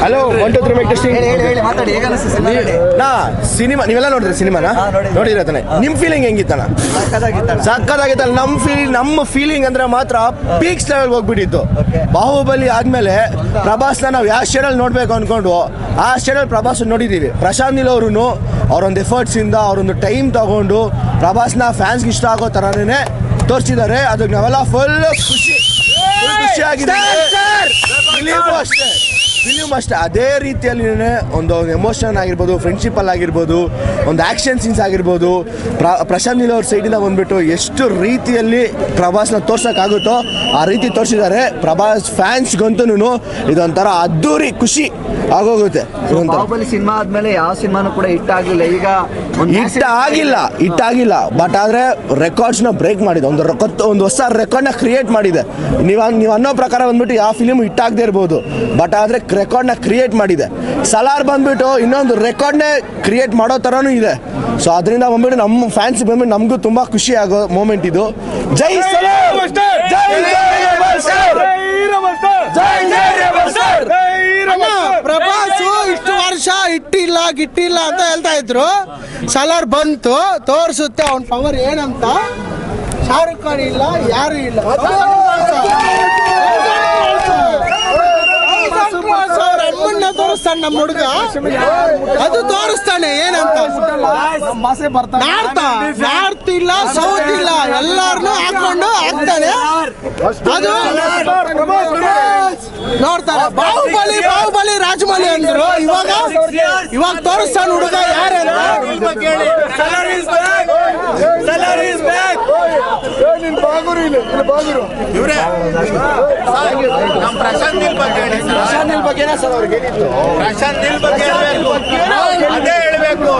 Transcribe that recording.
Hello 1 2 3 make testing. Cinema ನೀವೆಲ್ಲ ನೋಡಿದ್ರಿ? ಸಿನಿಮಾನ ನೋಡಿರತ್ತಾನೆ. ನಿಮ್ಮ ಫೀಲಿಂಗ್ ಹೆಂಗಿತ್ತಣ್ಣ? ಸಕ್ಕತ್ತಾಗಿತ್ತಲ್ಲ. ನಮ್ಮ ಫೀಲಿಂಗ್ ಅಂದ್ರೆ ಮಾತ್ರ ಪೀಕ್ಸ್ ಲೆವೆಲ್ ಹೋಗ್ಬಿಟ್ಟಿತ್ತು. ಬಾಹುಬಲಿ ಆದ್ಮೇಲೆ ಪ್ರಭಾಸ್ನ ನಾವು ಯಾವ ಸ್ಟೇಡಲ್ಲಿ ನೋಡ್ಬೇಕು ಅನ್ಕೊಂಡು ಆ ಸ್ಟೇಡಲ್ಲಿ ಪ್ರಭಾಸ್ ನೋಡಿದ್ದೀವಿ. ಪ್ರಶಾಂತ್ ನೀಲ್ ಅವರು ಅವರೊಂದು ಎಫರ್ಟ್ಸ್ ಇಂದ ಅವರೊಂದು ಟೈಮ್ ತಗೊಂಡು ಪ್ರಭಾಸ್ನ ಫ್ಯಾನ್ಸ್ಗೆ ಇಷ್ಟ ಆಗೋ ಥರನೇ ತೋರಿಸಿದ್ದಾರೆ. ಅದಕ್ಕೆ ನಾವೆಲ್ಲ ಫುಲ್ ಖುಷಿಯಾಗಿದೆ. ಫಿಲಿಮ್ ಅಷ್ಟೇ ಅದೇ ರೀತಿಯಲ್ಲಿ ಒಂದು ಎಮೋಷನ್ ಆಗಿರ್ಬೋದು, ಫ್ರೆಂಡ್ಶಿಪ್ಪಲ್ಲಿ ಆಗಿರ್ಬೋದು, ಒಂದು ಆ್ಯಕ್ಷನ್ ಸೀನ್ಸ್ ಆಗಿರ್ಬೋದು, ಪ್ರಶಾಂತ್ ನೀಲ್ ಅವ್ರ ಸೈಡಿಂದ ಬಂದ್ಬಿಟ್ಟು ಎಷ್ಟು ರೀತಿಯಲ್ಲಿ ಪ್ರಭಾಸ್ನ ತೋರ್ಸೋಕ್ಕಾಗುತ್ತೋ ಆ ರೀತಿ ತೋರಿಸಿದ್ದಾರೆ. ಪ್ರಭಾಸ್ ಫ್ಯಾನ್ಸ್ಗಂತೂ ಇದೊಂಥರ ಅದ್ದೂರಿ ಖುಷಿ ಆಗೋಗುತ್ತೆ. ಬಾಹುಬಲಿ ಸಿನಿಮಾ ಆದ್ಮೇಲೆ ಯಾವ ಸಿನಿಮಾನು ಕೂಡ ಹಿಟ್ ಆಗಲಿಲ್ಲ. ಈಗ ಹಿಟ್ ಆಗಿಲ್ಲ ಬಟ್ ಆದರೆ ರೆಕಾರ್ಡ್ಸ್ನ ಬ್ರೇಕ್ ಮಾಡಿದೆ. ಒಂದು ಹೊಸ ರೆಕಾರ್ಡ್ನ ಕ್ರಿಯೇಟ್ ಮಾಡಿದೆ. ನೀವು ಅನ್ನೋ ಪ್ರಕಾರ ಬಂದ್ಬಿಟ್ಟು ಯಾವ ಫಿಲಿಮ್ ಹಿಟ್ ಆಗದೆ ಇರ್ಬೋದು, ಬಟ್ ಆದರೆ ರೆಕಾರ್ಡ್ನ ಕ್ರಿಯೇಟ್ ಮಾಡಿದೆ. ಸಲಾರ್ ಬಂದ್ಬಿಟ್ಟು ಇನ್ನೊಂದು ರೆಕಾರ್ಡ್ನೇ ಕ್ರಿಯೇಟ್ ಮಾಡೋ ಥರನೂ ಇದೆ. ಸೊ ಅದರಿಂದ ಬಂದ್ಬಿಟ್ಟು ನಮ್ಮ ಫ್ಯಾನ್ಸ್ ಬಂದ್ಬಿಟ್ಟು ನಮಗೂ ತುಂಬ ಖುಷಿ ಆಗೋ ಮೂಮೆಂಟ್ ಇದು. ಜೈ ಸಲಾರ್, ಪ್ರಭಾಸ್ ಇಷ್ಟು ವರ್ಷ ಗಿಟ್ಟಿಲ್ಲ ಅಂತ ಹೇಳ್ತಾ ಇದ್ರು. ಸಲಾರ್ ಬಂತು, ತೋರಿಸುತ್ತೆ ಅವನ ಪವರ್ ಏನಂತ. ಶಾರುಖ್ ಖಾನ್ ಇಲ್ಲ, ಯಾರು ಇಲ್ಲ. ಅಮ್ಮನ್ನ ತೋರಿಸ್ತಾನೆ ನಮ್ಮ ಹುಡುಗ, ಅದು ತೋರಿಸ್ತಾನೆ ಏನಂತ. ನಾರ್ತ್ ಇಲ್ಲ, ಸೌತ್ ಇಲ್ಲ, ಎಲ್ಲಾರನು ಹಾಕೊಂಡು ಹಾಕ್ತಾನೆ. ಅದು ನೋಡ್ತಾರೆ. ಬಾಹುಬಲಿ ರಾಜಮೌಳಿ ಅಂದ್ರು, ಇವಾಗ ತೋರಿಸ್ತಾನೆ ಹುಡುಗ ಯಾರಂತ. ಪ್ರಶಾಂತ್ ನೀಲ್ ಬಗ್ಗೆನೇ ಸರ್ ಅವ್ರಿಗೆ ಪ್ರಶಾಂತ್ ನೀಲ್ ಬಗ್ಗೆ ಅದೇ ಹೇಳ್ಬೇಕು.